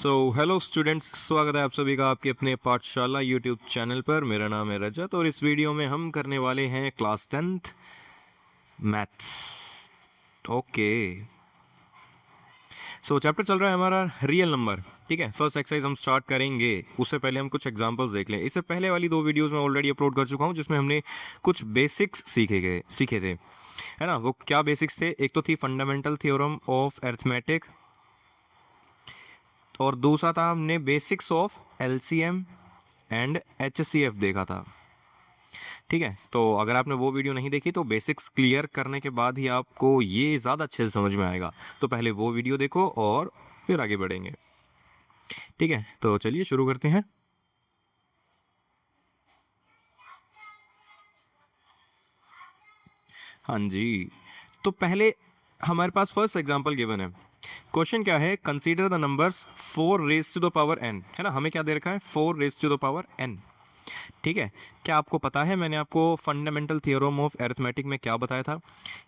Hello students, स्वागत है आप सभी का आपके अपने पाठशाला यूट्यूब चैनल पर। मेरा नाम है रजत और इस वीडियो में हम करने वाले हैं class 10th maths. Okay, chapter चल रहा है हमारा रियल नंबर। ठीक है, फर्स्ट एक्सरसाइज हम स्टार्ट करेंगे। उससे पहले हम कुछ एग्जांपल्स देख लें। इससे पहले वाली दो वीडियोस में ऑलरेडी अपलोड कर चुका हूं जिसमें हमने कुछ बेसिक्स सीखे थे, है ना। वो क्या बेसिक्स थे? एक तो थी फंडामेंटल थ्योरम ऑफ अरिथमेटिक और दूसरा था हमने basics of LCM and HCF देखा था। ठीक है, तो अगर आपने वो वीडियो नहीं देखी तो बेसिक्स क्लियर करने के बाद ही आपको ये ज़्यादा अच्छे से समझ में आएगा। तो पहले वो वीडियो देखो और फिर आगे बढ़ेंगे। ठीक है, तो चलिए शुरू करते हैं। हाँ जी, तो पहले हमारे पास फर्स्ट एग्जांपल गिवन है। क्वेश्चन क्या है? Consider the numbers 4 raise to the power n, है ना। हमें क्या दे रखा है? 4 raise to the power n। ठीक है, क्या आपको पता है मैंने आपको फंडामेंटल थ्योरम ऑफ अरिथमेटिक में क्या बताया था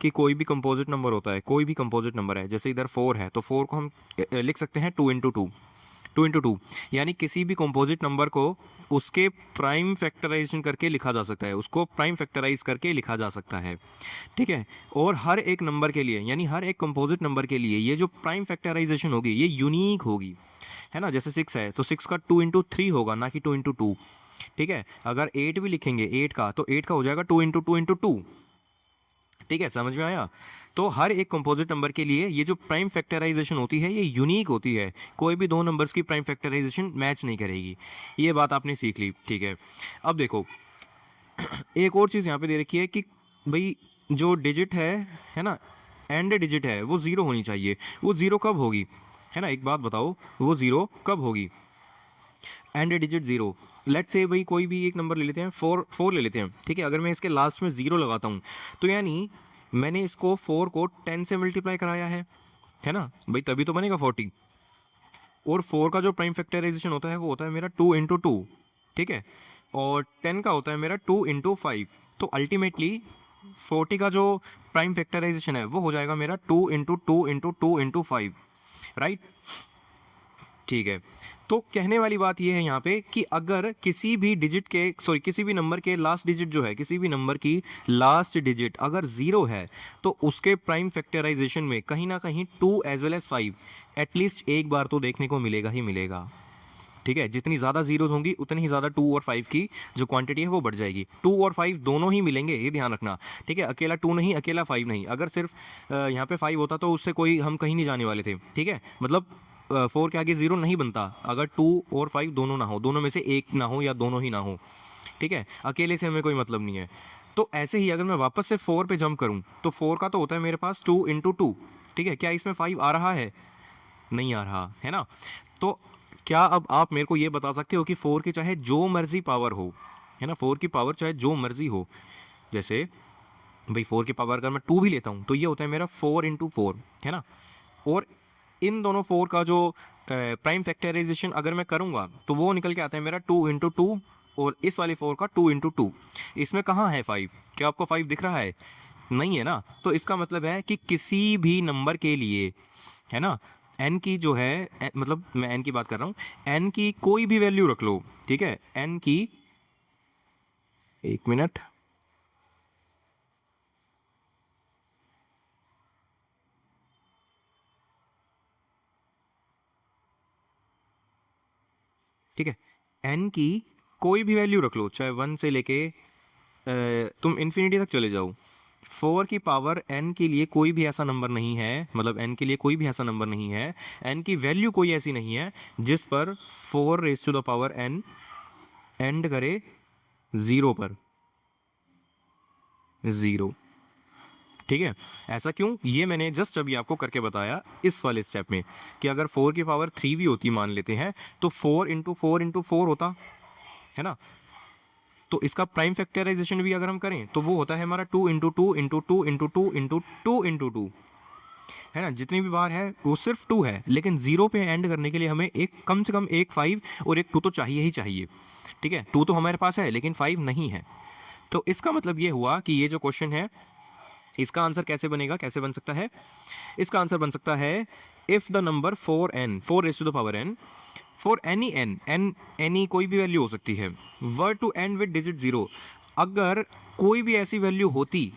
कि कोई भी कंपोजिट नंबर होता है, कोई भी कंपोजिट नंबर है, जैसे इधर 4 है तो 4 को हम लिख सकते हैं 2 इंटू टू, यानी किसी भी कंपोजिट नंबर को उसके प्राइम फैक्टराइजेशन करके लिखा जा सकता है, उसको प्राइम फैक्टराइज करके लिखा जा सकता है। ठीक है, और हर एक नंबर के लिए, यानी हर एक कंपोजिट नंबर के लिए ये जो प्राइम फैक्टराइजेशन होगी ये यूनिक होगी, है ना। जैसे 6 है तो 6 का 2 इंटू 3 होगा, ना कि 2 इंटू 2। ठीक है, अगर 8 भी लिखेंगे 8 का तो 8 का हो जाएगा 2 इंटू 2 इंटू 2। ठीक है, समझ में आया। तो हर एक कंपोजिट नंबर के लिए ये जो प्राइम फैक्टराइजेशन होती है ये यूनिक होती है, कोई भी दो नंबर्स की प्राइम फैक्टराइजेशन मैच नहीं करेगी। ये बात आपने सीख ली। ठीक है, अब देखो एक और चीज़ यहाँ पे दे रखी है कि भाई जो डिजिट है ना, एंड डिजिट है वो ज़ीरो होनी चाहिए। वो ज़ीरो कब होगी, है ना? एक बात बताओ, वो ज़ीरो कब होगी? And digit zero. Let's say भाई कोई भी एक नंबर ले लेते हैं, 4 ले लेते हैं। ठीक है, अगर मैं इसके लास्ट में ज़ीरो लगाता हूँ तो यानी मैंने इसको 4 को 10 से मल्टीप्लाई कराया है ना भाई, तभी तो बनेगा 40। और 4 का जो प्राइम फैक्टराइजेशन होता है वो होता है मेरा 2 इंटू 2। ठीक है, और 10 का होता है मेरा 2 इंटू 5। तो अल्टीमेटली 40 का जो प्राइम फैक्टराइजेशन है वो हो जाएगा मेरा 2 इंटू 2 इंटू 2 इंटू 5, राइट। ठीक है, तो कहने वाली बात यह है यहाँ पे कि अगर किसी भी डिजिट के किसी भी नंबर के लास्ट डिजिट जो है, किसी भी नंबर की लास्ट डिजिट अगर ज़ीरो है तो उसके प्राइम फैक्टराइजेशन में कहीं ना कहीं 2 एज वेल एज 5 एटलीस्ट एक बार तो देखने को मिलेगा ही मिलेगा। ठीक है, जितनी ज़्यादा जीरोज होंगी उतनी ही ज़्यादा 2 और 5 की जो क्वांटिटी है वो बढ़ जाएगी। 2 और 5 दोनों ही मिलेंगे, ये ध्यान रखना। ठीक है, अकेला 2 नहीं, अकेला 5 नहीं। अगर सिर्फ यहाँ पे 5 होता तो उससे कोई हम कहीं नहीं जाने वाले थे। ठीक है, मतलब 4 के आगे ज़ीरो नहीं बनता अगर 2 और 5 दोनों ना हो, दोनों में से एक ना हो या दोनों ही ना हो। ठीक है, अकेले से हमें कोई मतलब नहीं है। तो ऐसे ही अगर मैं वापस से 4 पे जंप करूँ तो 4 का तो होता है मेरे पास 2 इंटू 2। ठीक है, क्या इसमें 5 आ रहा है? नहीं आ रहा, है ना। तो क्या अब आप मेरे को ये बता सकते हो कि 4 की चाहे जो मर्जी पावर हो, है ना, 4 की पावर चाहे जो मर्जी हो, जैसे भाई 4 की पावर अगर मैं 2 भी लेता हूँ तो ये होता है मेरा 4 इंटू 4, है ना। और इन दोनों 4 का जो प्राइम फैक्टराइजेशन अगर मैं करूँगा तो वो निकल के आता है मेरा 2 इंटू 2, और इस वाले 4 का 2 इंटू 2। इसमें कहाँ है 5? क्या आपको 5 दिख रहा है? नहीं है ना। तो इसका मतलब है कि किसी भी नंबर के लिए, है ना, एन की जो है मतलब मैं एन की बात कर रहा हूँ, एन की कोई भी वैल्यू रख लो। ठीक है, एन की, एक मिनट, ठीक है, एन की कोई भी वैल्यू रख लो, चाहे 1 से लेके तुम इन्फिनिटी तक चले जाओ। 4 की पावर एन के लिए कोई भी ऐसा नंबर नहीं है, मतलब एन के लिए कोई भी ऐसा नंबर नहीं है, एन की वैल्यू कोई ऐसी नहीं है जिस पर 4 raise to the power n end करे ज़ीरो पर, ज़ीरो। ठीक है, ऐसा क्यों? ये मैंने जस्ट अभी आपको करके बताया इस वाले स्टेप में कि अगर 4 की पावर 3 भी होती मान लेते हैं तो 4 इंटू 4 होता, है ना। तो इसका प्राइम फैक्टराइजेशन भी अगर हम करें तो वो होता है हमारा 2 इंटू 2 इंटू 2 इंटू 2 इंटू 2, है ना। जितनी भी बार है वो सिर्फ 2 है, लेकिन जीरो पे एंड करने के लिए हमें एक, कम से कम एक 5 और एक 2 तो चाहिए ही चाहिए। ठीक है, 2 तो हमारे पास है लेकिन 5 नहीं है। तो इसका मतलब ये हुआ कि ये जो क्वेश्चन है इसका आंसर कैसे बनेगा, कैसे बन सकता है? इसका आंसर बन सकता है if the number 4n 4 raise to the power n for any n any कोई भी वैल्यू हो सकती है, were to end with digit 0, अगर कोई भी ऐसी वैल्यू होती,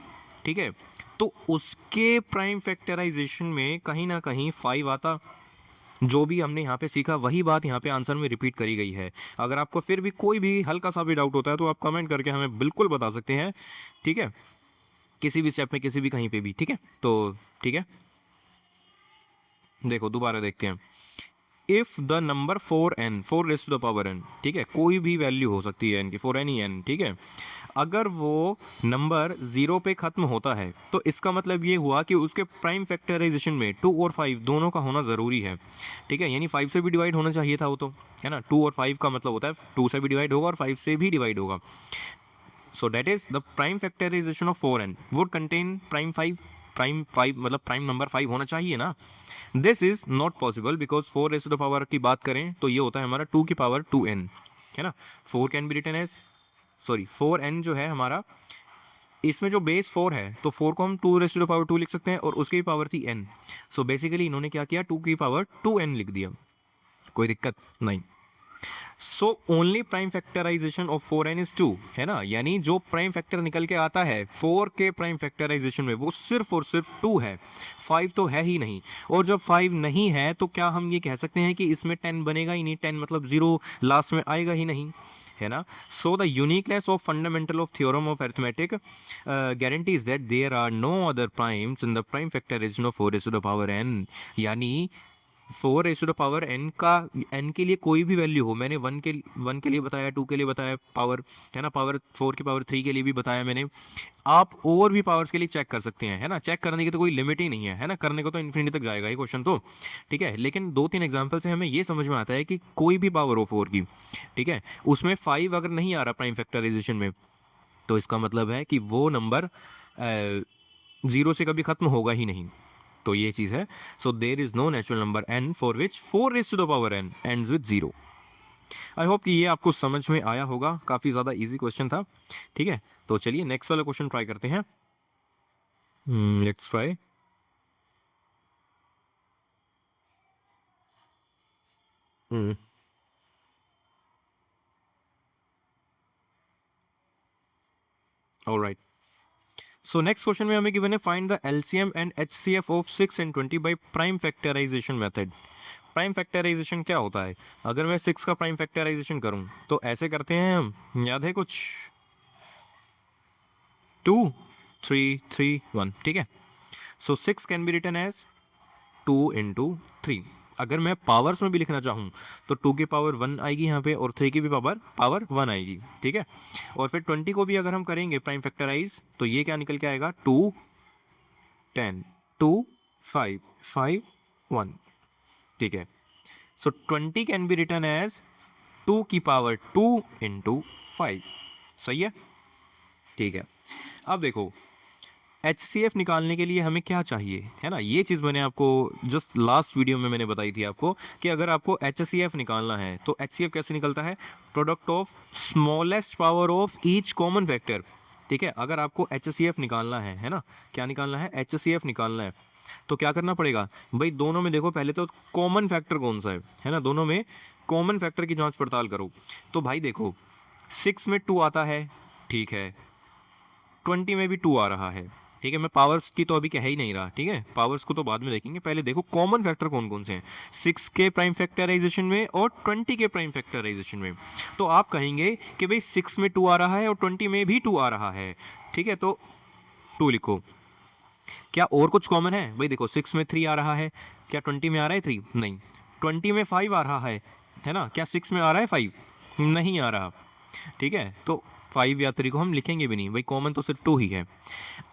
ठीक है, तो उसके प्राइम फैक्टराइजेशन में कहीं ना कहीं 5 आता। जो भी हमने यहाँ पे सीखा वही बात यहाँ पे आंसर में रिपीट करी गई है। अगर आपको फिर भी कोई भी हल्का सा भी डाउट होता है तो आप कमेंट करके हमें बिल्कुल बता सकते हैं, ठीक है, किसी भी स्टेप में, किसी भी कहीं पे भी, ठीक है। तो ठीक है, देखो दोबारा देखते हैं। If the number 4n 4 raise to the power n, ठीक है, कोई भी वैल्यू हो सकती है n की, फॉर एनी n, ठीक है, अगर वो नंबर 0 पे ख़त्म होता है तो इसका मतलब ये हुआ कि उसके प्राइम फैक्टराइजेशन में 2 और 5 दोनों का होना ज़रूरी है, ठीक है, यानी 5 से भी डिवाइड होना चाहिए था वो, तो है ना, 2 और 5 का मतलब होता है 2 से भी डिवाइड होगा और 5 से भी डिवाइड होगा। So that is the prime factorization of 4n would contain prime 5 मतलब प्राइम नंबर 5 होना चाहिए ना। This is not possible because 4 raise to the power की बात करें तो ये होता है हमारा 2 की पावर 2n, है ना। 4 can be written as, sorry 4n जो है हमारा, इसमें जो बेस 4 है तो 4 को हम 2 रेज़ टू द पावर 2 लिख सकते हैं और उसकी पावर थी n। सो बेसिकली इन्होंने क्या किया, 2 की पावर 2n लिख दिया, कोई दिक्कत नहीं। So only prime factorization of 4n is 2, है ना, यानी जो प्राइम फैक्टर निकल के आता है 4 के प्राइम फैक्टराइजेशन में वो सिर्फ और सिर्फ 2 है, 5 तो है ही नहीं। और जब 5 नहीं है तो क्या हम ये कह सकते हैं कि इसमें 10 बनेगा ही नहीं, 10 मतलब 0 लास्ट में आएगा ही नहीं, है ना। So the uniqueness of fundamental of theorem of arithmetic guarantees that there are no other primes in the prime factorization of 4 raised to the power n, यानी 4 raise to the power n का, n के लिए कोई भी value हो, मैंने 1 के लिए बताया, 2 के लिए बताया पावर, है ना, पावर 4 की पावर 3 के लिए भी बताया मैंने। आप और भी पावर्स के लिए चेक कर सकते हैं, है ना, चेक करने की तो कोई लिमिट ही नहीं है ना, करने को तो इन्फिनिटी तक जाएगा ये क्वेश्चन तो, ठीक है। लेकिन 2-3 एग्जाम्पल से हमें ये समझ में आता है कि कोई भी पावर हो 4 की, ठीक है, उसमें 5 अगर नहीं आ रहा प्राइम फैक्टराइजेशन में तो इसका मतलब है कि वो नंबर 0 से कभी ख़त्म होगा ही नहीं, तो ये चीज़ है। So there is no natural number n for which 4 raise to the power n ends with 0। I hope कि ये आपको समझ में आया होगा, काफ़ी ज़्यादा इजी क्वेश्चन था, ठीक है। तो चलिए नेक्स्ट वाला क्वेश्चन ट्राई करते हैं। Let's try. Alright, so next question में हमें गिवन है find the LCM and HCF of 6 and 20 by prime factorization method. Prime factorization क्या होता है, अगर मैं 6 का प्राइम फैक्टराइजेशन करूं तो ऐसे करते हैं हम, याद है कुछ, 2 3 3 1, ठीक है। So 6 can be written as 2 into 3। अगर मैं पावर्स में भी लिखना चाहूँ तो 2 की पावर 1 आएगी यहाँ पे और 3 की भी पावर 1 आएगी, ठीक है। और फिर 20 को भी अगर हम करेंगे प्राइम फैक्टराइज तो ये क्या निकल के आएगा, 2 10 2 5 5 1, ठीक है। सो 20 कैन बी रिटन एज 2 की पावर 2 into 5, सही है, ठीक है। अब देखो HCF निकालने के लिए हमें क्या चाहिए, है ना, ये चीज़ मैंने आपको जस्ट लास्ट वीडियो में मैंने बताई थी आपको कि अगर आपको HCF निकालना है तो HCF कैसे निकलता है, product of smallest power of each common factor, ठीक है। अगर आपको HCF निकालना है ना, क्या निकालना है, HCF निकालना है, तो क्या करना पड़ेगा भाई, दोनों में देखो पहले तो कॉमन फैक्टर कौन सा है ना, दोनों में कॉमन फैक्टर की जांच पड़ताल करो। तो भाई देखो 6 में 2 आता है, ठीक है, 20 में भी 2 आ रहा है, ठीक है। मैं पावर्स की तो अभी कह ही नहीं रहा, ठीक है, पावर्स को तो बाद में देखेंगे, पहले देखो कॉमन फैक्टर कौन कौन से हैं 6 के प्राइम फैक्टराइजेशन में और 20 के प्राइम फैक्टराइजेशन में। तो आप कहेंगे कि भाई 6 में 2 आ रहा है और 20 में भी 2 आ रहा है, ठीक है, तो 2 लिखो। क्या और कुछ कॉमन है भाई, देखो 6 में 3 आ रहा है, क्या 20 में आ रहा है 3, नहीं। 20 में 5 आ रहा है ना, क्या 6 में आ रहा है 5, नहीं आ रहा, ठीक है। तो 5 या 3 को हम लिखेंगे भी नहीं भाई, कॉमन तो सिर्फ 2 ही है।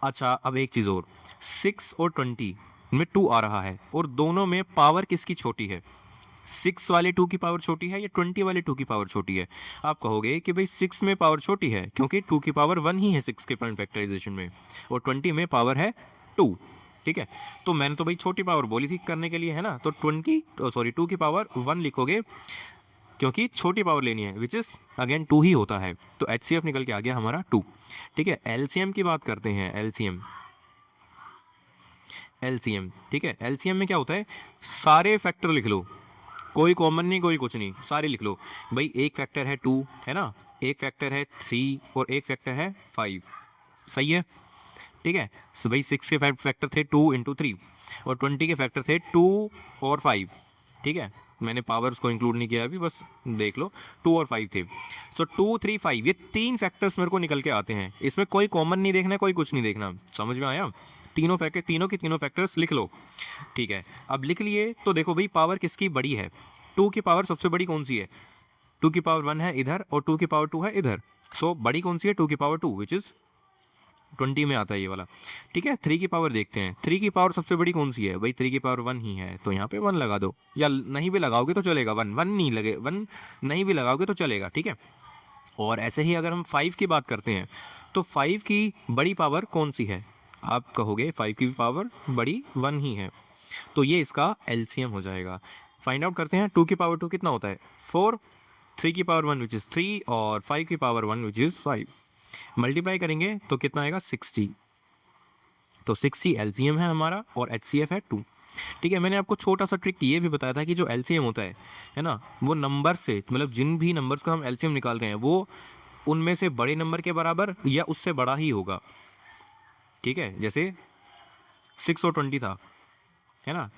अच्छा अब एक चीज़ और, 6 और 20 में 2 आ रहा है और दोनों में पावर किसकी छोटी है, 6 वाले 2 की पावर छोटी है या 20 वाले 2 की पावर छोटी है। आप कहोगे कि भाई 6 में पावर छोटी है क्योंकि 2 की पावर 1 ही है 6 के प्राइम फैक्टराइजेशन में और 20 में पावर है 2, ठीक है। तो मैंने तो भाई छोटी पावर बोली थी करने के लिए, है ना, तो 2 की पावर 1 लिखोगे क्योंकि छोटी पावर लेनी है विच इज़ अगेन 2 ही होता है, तो HCF निकल के आ गया हमारा 2, ठीक है। LCM की बात करते हैं, LCM एलसीएम, ठीक है। एलसीएम में क्या होता है, सारे फैक्टर लिख लो, कोई कॉमन नहीं, कोई कुछ नहीं, सारे लिख लो। भाई एक फैक्टर है 2, है ना, एक फैक्टर है 3 और एक फैक्टर है 5, सही है, ठीक है। सो भाई 6 के फैक्टर थे 2 × 3 और 20 के फैक्टर थे 2 और 5, ठीक है। मैंने पावर्स को इंक्लूड नहीं किया अभी, बस देख लो 2 और 5 थे। सो 2 3 5 ये 3 फैक्टर्स मेरे को निकल के आते हैं, इसमें कोई कॉमन नहीं देखना, कोई कुछ नहीं देखना, समझ में आया। तीनों फैक्टर, तीनों की तीनों फैक्टर्स लिख लो, ठीक है। अब लिख लिए तो देखो भाई पावर किसकी बड़ी है, 2 की पावर सबसे बड़ी कौन सी है, 2 की पावर 1 है इधर और 2 की पावर 2 है इधर। सो बड़ी कौन सी है, 2 की पावर 2 विच इज़ 20 में आता है ये वाला, ठीक है। 3 की पावर देखते हैं, 3 की पावर सबसे बड़ी कौन सी है, भाई 3 की पावर 1 ही है, तो यहाँ पे 1 लगा दो, या नहीं भी लगाओगे तो चलेगा, 1 नहीं लगे, 1 नहीं भी लगाओगे तो चलेगा, ठीक है। और ऐसे ही अगर हम 5 की बात करते हैं तो 5 की बड़ी पावर कौन सी है, आप कहोगे 5 की पावर बड़ी 1 ही है, तो ये इसका एलसीएम हो जाएगा। फाइंड आउट करते हैं, 2 की पावर 2 कितना होता है 4, 3 की पावर 1 विच इज़ 3 और 5 की पावर 1 विच इज़ 5, मल्टीप्लाई करेंगे तो कितना आएगा 60, तो 60 एलसीएम है हमारा और एचसीएफ है 2, ठीक है। मैंने आपको छोटा सा ट्रिक ये भी बताया था कि जो एलसीएम होता है ना, वो नंबर से, मतलब जिन भी नंबर्स का हम एलसीएम निकाल रहे हैं वो उनमें से बड़े नंबर के बराबर या उससे बड़ा ही होगा, ठीक है। जैसे 6 और 20 था, है ना,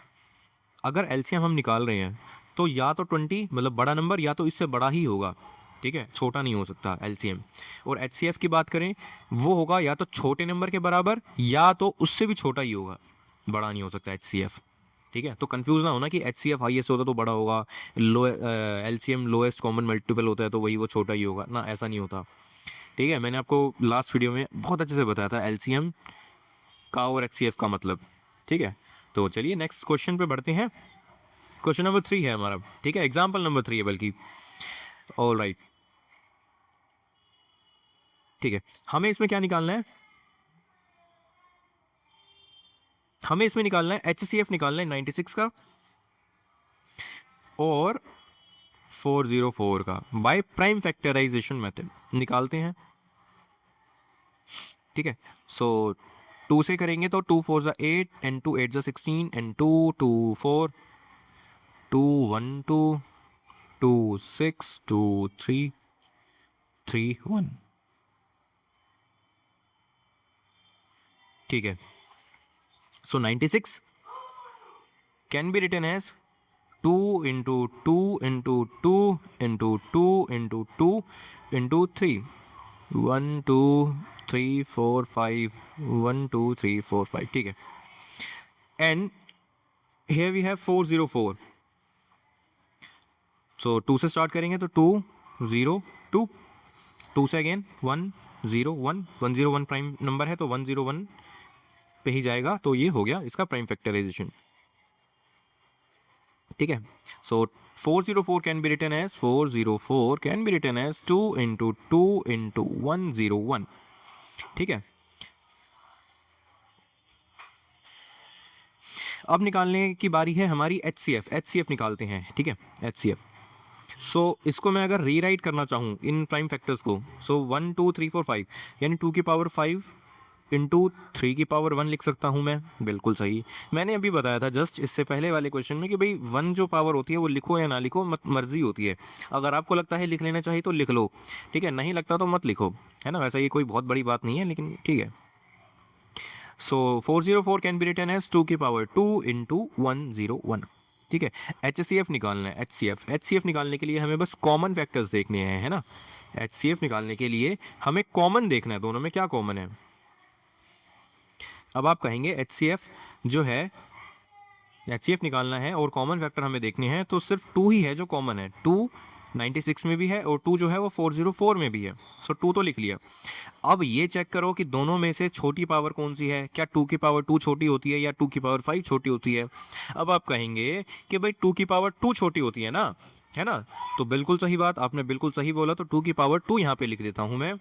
अगर एलसीएम हम निकाल रहे हैं तो या तो 20 मतलब बड़ा नंबर या तो इससे बड़ा ही होगा, ठीक है, छोटा नहीं हो सकता एलसीएम। और एचसीएफ की बात करें वो होगा या तो छोटे नंबर के बराबर या तो उससे भी छोटा ही होगा, बड़ा नहीं हो सकता एचसीएफ, ठीक है। तो कंफ्यूज ना होना कि एचसीएफ हाईएस्ट होता तो बड़ा होगा, लो एलसीएम लोएस्ट कॉमन मल्टीपल होता है तो वही वो छोटा ही होगा ना, ऐसा नहीं होता, ठीक है। मैंने आपको लास्ट वीडियो में बहुत अच्छे से बताया था एलसीएम का और एचसीएफ का मतलब, ठीक है। तो चलिए नेक्स्ट क्वेश्चन पे बढ़ते हैं। क्वेश्चन नंबर 3 है हमारा, ठीक है, एग्जाम्पल नंबर 3 है बल्कि, ऑल राइट, ठीक है। हमें इसमें क्या निकालना है, हमें इसमें निकालना है एचसीएफ निकालना है 96 का और 404 का बाय प्राइम फैक्टराइजेशन मेथड निकालते हैं, ठीक है। सो 2 से करेंगे तो 2 4 8 एंड 2 8 16 एंड 2 2 4 2 1 2 2 6 2 3 3 1, ठीक है। So 96 can be written as 2 into 2 into 2 into 2 into 2 into 3, 1 2 3 4 5 1 2 3 4 5, ठीक है। And here we have 404, so 2 से स्टार्ट करेंगे तो 2 0 2, 2 से अगेन 1 0 1, 101 प्राइम नंबर है तो 101 पे ही जाएगा, तो ये हो गया इसका प्राइम फैक्टराइजेशन, ठीक है। So 404 can be written as 404 can be written as 2 into 2 into 101, ठीक है। अब निकालने की बारी है हमारी एचसीएफ, एचसीएफ निकालते हैं, ठीक है, एचसीएफ। सो इसको मैं अगर रीराइट करना चाहूँ इन प्राइम फैक्टर्स को, सो 1 2 3 4 5 यानी 2 की पावर 5 इंटू 3 की पावर 1 लिख सकता हूँ मैं, बिल्कुल सही। मैंने अभी बताया था जस्ट इससे पहले वाले क्वेश्चन में कि भाई 1 जो पावर होती है वो लिखो या ना लिखो मर्जी होती है, अगर आपको लगता है लिख लेना चाहिए तो लिख लो, ठीक है, नहीं लगता तो मत लिखो, है ना, वैसा ये कोई बहुत बड़ी बात नहीं है, लेकिन ठीक है। So 404 can be written as 2 की पावर 2 इंटू 101, ठीक है। एचसीएफ निकालना है, एचसीएफ, एचसीएफ निकालने के लिए हमें बस कॉमन फैक्टर्स देखने हैं, है ना। एचसीएफ निकालने के लिए हमें कॉमन देखना है, दोनों में क्या कॉमन है। अब आप कहेंगे एचसीएफ जो है, एचसीएफ निकालना है और कॉमन फैक्टर हमें देखने हैं, तो सिर्फ 2 ही है जो कॉमन है, 2 96 में भी है और 2 जो है वो 404 में भी है, सो 2 तो लिख लिया। अब ये चेक करो कि दोनों में से छोटी पावर कौन सी है, क्या 2 की पावर 2 छोटी होती है या 2 की पावर 5 छोटी होती है। अब आप कहेंगे कि भाई 2 की पावर 2 छोटी होती है ना, है ना, तो बिल्कुल सही बात, आपने बिल्कुल सही बोला, तो 2 की पावर 2 यहाँ पे लिख देता हूँ मैं,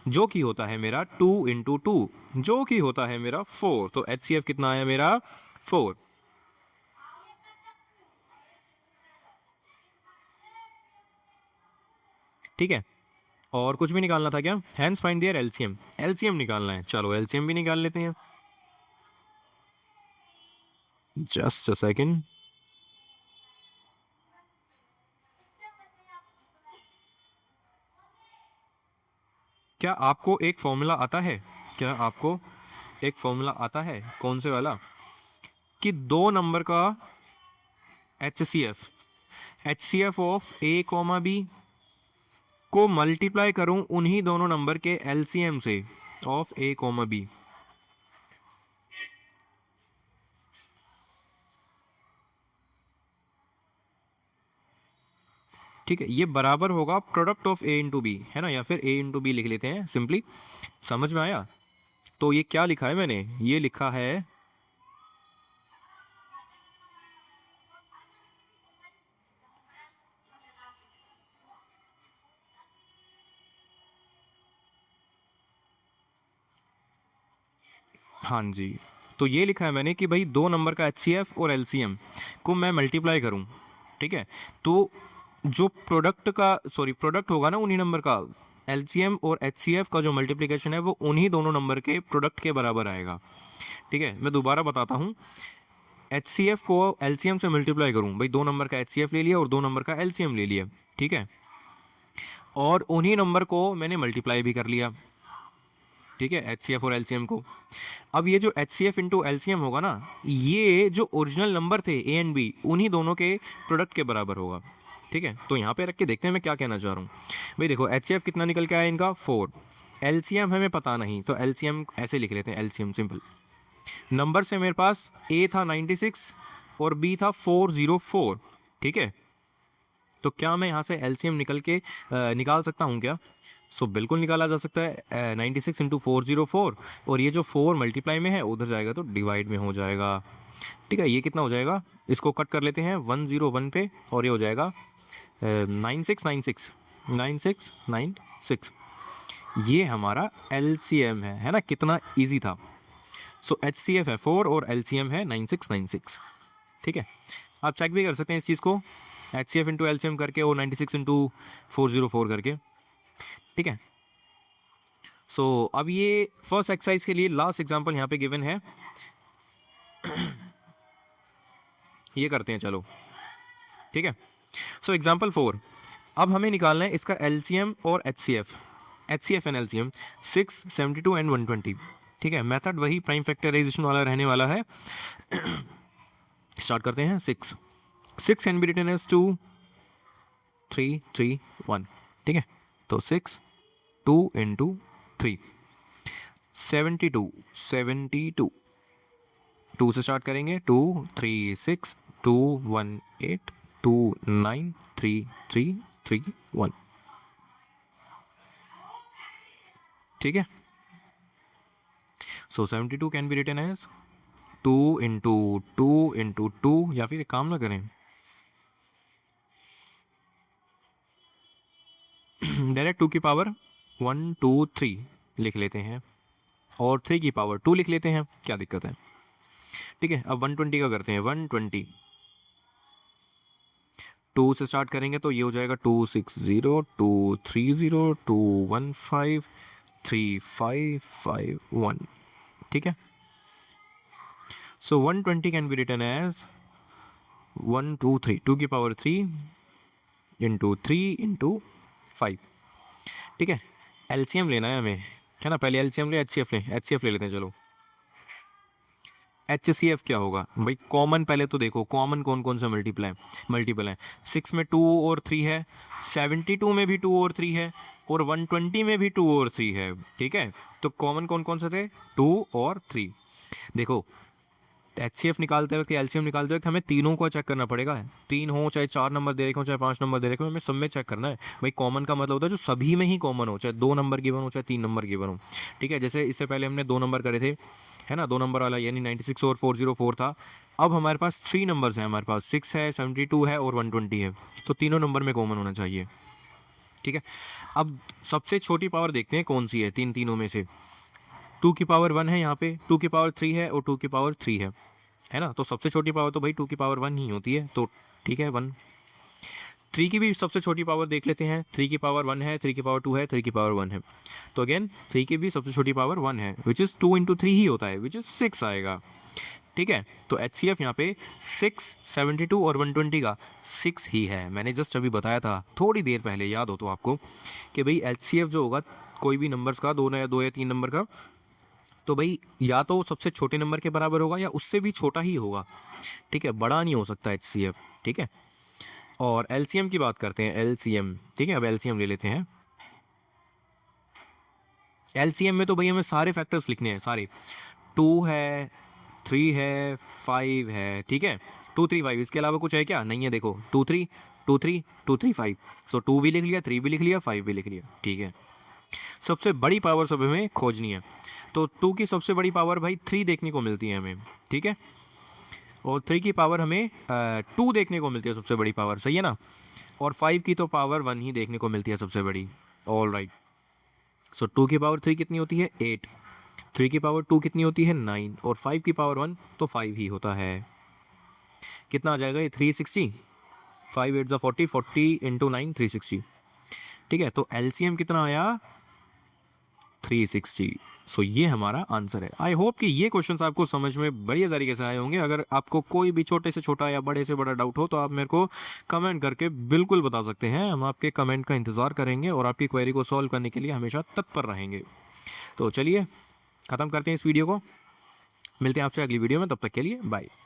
जो कि होता है मेरा 2 इंटू 2 जो कि होता है मेरा 4, तो एचसीएफ कितना आया मेरा 4, ठीक है। और कुछ भी निकालना था क्या, hence find their LCM, LCM निकालना है, चलो एलसीएम भी निकाल लेते हैं। Just a second. क्या आपको एक फॉर्मूला आता है? क्या आपको एक फॉर्मूला आता है? कौन से वाला? कि दो नंबर का H C F of a comma b को मल्टीप्लाई करूं उन्हीं दोनों नंबर के एलसीएम से ऑफ ए कॉमा बी। ठीक है, ये बराबर होगा product of a into b, है ना, या फिर ए इंटू बी लिख लेते हैं सिंपली। समझ में आया? तो ये क्या लिखा है मैंने? ये लिखा है हाँ जी, तो ये लिखा है मैंने कि भाई दो नंबर का एचसीएफ और एलसीएम को मैं मल्टीप्लाई करूं। ठीक है, तो जो प्रोडक्ट होगा ना उन्हीं नंबर का, एलसीएम और एचसीएफ का जो मल्टीप्लिकेशन है वो उन्हीं दोनों नंबर के प्रोडक्ट के बराबर आएगा। ठीक है, मैं दोबारा बताता हूँ। एचसीएफ को एलसीएम से मल्टीप्लाई करूँ, भाई दो नंबर का एचसीएफ ले लिया और दो नंबर का एलसीएम ले लिया। ठीक है, और उन्हीं नंबर को मैंने मल्टीप्लाई भी कर लिया। ठीक है, एचसीएफ और एलसीएम को। अब ये जो एचसीएफ इंटू एलसीएम होगा ना, ये जो ओरिजिनल नंबर थे ए एंड बी, उन्हीं दोनों के प्रोडक्ट के बराबर होगा। ठीक है, तो यहाँ पे रख के देखते हैं मैं क्या कहना चाह रहा हूँ। भाई देखो, एचसीएफ कितना निकल के आया इनका 4, एलसीएम हमें पता नहीं, तो एलसीएम ऐसे लिख लेते हैं, एलसीएम सिंपल। नंबर से मेरे पास ए था 96 और बी था 404। ठीक है, तो क्या मैं यहाँ से एलसीएम निकाल सकता हूँ क्या? बिल्कुल निकाला जा सकता है। 96 इंटू 404, और ये जो 4 मल्टीप्लाई में है उधर जाएगा तो डिवाइड में हो जाएगा। ठीक है, ये कितना हो जाएगा? इसको कट कर लेते हैं 101 पे, और ये हो जाएगा 9696 ये हमारा एलसीएम है ना? कितना ईजी था। एचसीएफ है 4 और एलसीएम है 9696। ठीक है, आप चेक भी कर सकते हैं इस चीज़ को, एचसीएफ इंटू एलसीएम करके और 96 इंटू 404 करके। ठीक है, अब ये फर्स्ट एक्सरसाइज के लिए लास्ट एग्जांपल यहाँ पे गिवन है। ये करते हैं चलो। ठीक है, एग्जांपल 4। अब हमें निकालना है इसका एलसीएम और एचसीएफ एंड एलसीएम 6, 72 एंड 120। ठीक है, मेथड वही प्राइम फैक्टराइजेशन वाला रहने वाला है। स्टार्ट करते हैं। 6 कैन बी रिटन एज 2 3 3 1। ठीक है, तो 6 2 इंटू 3 72 2 से स्टार्ट करेंगे। 2 3 6 2 1 8 2 9 3 3 3 1। ठीक है, 72 can be written as 2 into 2 into 2, या फिर एक काम ना करें, डायरेक्ट 2 की पावर 1 2 3 लिख लेते हैं, और 3 की पावर 2 लिख लेते हैं, क्या दिक्कत है? ठीक है, अब 120 का करते हैं। 120 2 से स्टार्ट करेंगे तो ये हो जाएगा 260 230 215 3551। ठीक है, 120 कैन बी रिटन एज 1 2 3 2 की पावर 3 इंटू 3 इंटू 5। ठीक है, एलसीएम लेना है हमें, है ना? पहले एलसीएम ले, एचसीएफ ले लेते हैं चलो। एचसीएफ क्या होगा भाई? कॉमन पहले तो देखो, कॉमन कौन कौन सा मल्टीपल है। 6 में 2 और 3 है, 72 में भी 2 और 3 है, और 120 में भी 2 और 3 है। ठीक है, तो कॉमन कौन कौन से थे? 2 और 3। देखो, एचसीएफ निकालते वक्त, एलसीएम निकालते वक्त हमें तीनों को चेक करना पड़ेगा। 3 हो, चाहे 4 नंबर दे रखे हो, चाहे 5 नंबर दे रखे हो, हमें सब में चेक करना है। भाई कॉमन का मतलब होता है जो सभी में ही कॉमन हो, चाहे 2 नंबर गिवन हो, चाहे 3 नंबर गिवन हो। ठीक है, जैसे इससे पहले हमने 2 नंबर करे थे, है ना? 2 नंबर वाला यानी 96 और 404 था। अब हमारे पास 3 नंबर्स हैं, हमारे पास 6 है, 72 है और 120 है, तो तीनों नंबर में कॉमन होना चाहिए। ठीक है, अब सबसे छोटी पावर देखते हैं कौन सी है तीनों में से। 2 की पावर 1 है यहाँ पे, 2 की पावर 3 है और 2 की पावर 3 है ना? तो सबसे छोटी पावर तो भाई 2 की पावर 1 ही होती है, तो ठीक है 1। 3 की भी सबसे छोटी पावर देख लेते हैं। 3 की पावर 1 है, 3 की पावर 2 है, 3 की पावर 1 है, तो अगेन 3 की भी सबसे छोटी पावर 1 है, विच इज़ 2 इंटू 3 ही होता है, विच इज़ 6 आएगा। ठीक है, तो HCF यहाँ पे 6, 72 और 120 का 6 ही है। मैंने जस्ट अभी बताया था थोड़ी देर पहले, याद हो तो आपको, कि भाई HCF जो होगा कोई भी नंबर्स का, दो या तीन नंबर का, तो भाई या तो सबसे छोटे नंबर के बराबर होगा या उससे भी छोटा ही होगा, ठीक है, बड़ा नहीं हो सकता HCF, ठीक है। और LCM की बात करते हैं, LCM, ठीक है, अब LCM ले लेते हैं। LCM में तो भाई हमें सारे फैक्टर्स लिखने हैं, सारे, 2 है, 3 है, 5 है, ठीक है, 2 3 5, इसके अलावा कुछ है क्या? नहीं है, देखो 2 3 2 3 2 3 5, सो 2 भी लिख लिया, 3 भी लिख लिया, 5 भी लिख लिया, ठीक है। सबसे बड़ी पावर सब हमें खोजनी है, तो 2 की सबसे बड़ी पावर भाई 3 देखने को मिलती है हमें, ठीक है, और 3 की पावर हमें 2 देखने को मिलती है सबसे बड़ी पावर, सही है ना, और 5 की तो पावर 1 ही देखने को मिलती है सबसे बड़ी। ऑल राइट, सो 2 की पावर 3 कितनी होती है? 8, 3 की पावर 2 कितनी होती है? 9, और 5 की पावर 1 तो 5 ही होता है। कितना आ जाएगा ये? 360, 5 8 40, 40 इंटू 9 360, ठीक है, तो LCM कितना आया? 360। सो ये हमारा आंसर है। आई होप कि ये क्वेश्चंस आपको समझ में बढ़िया तरीके से आए होंगे। अगर आपको कोई भी छोटे से छोटा या बड़े से बड़ा डाउट हो तो आप मेरे को कमेंट करके बिल्कुल बता सकते हैं। हम आपके कमेंट का इंतज़ार करेंगे और आपकी क्वेरी को सॉल्व करने के लिए हमेशा तत्पर रहेंगे। तो चलिए ख़त्म करते हैं इस वीडियो को, मिलते हैं आपसे अगली वीडियो में, तब तक के लिए बाय।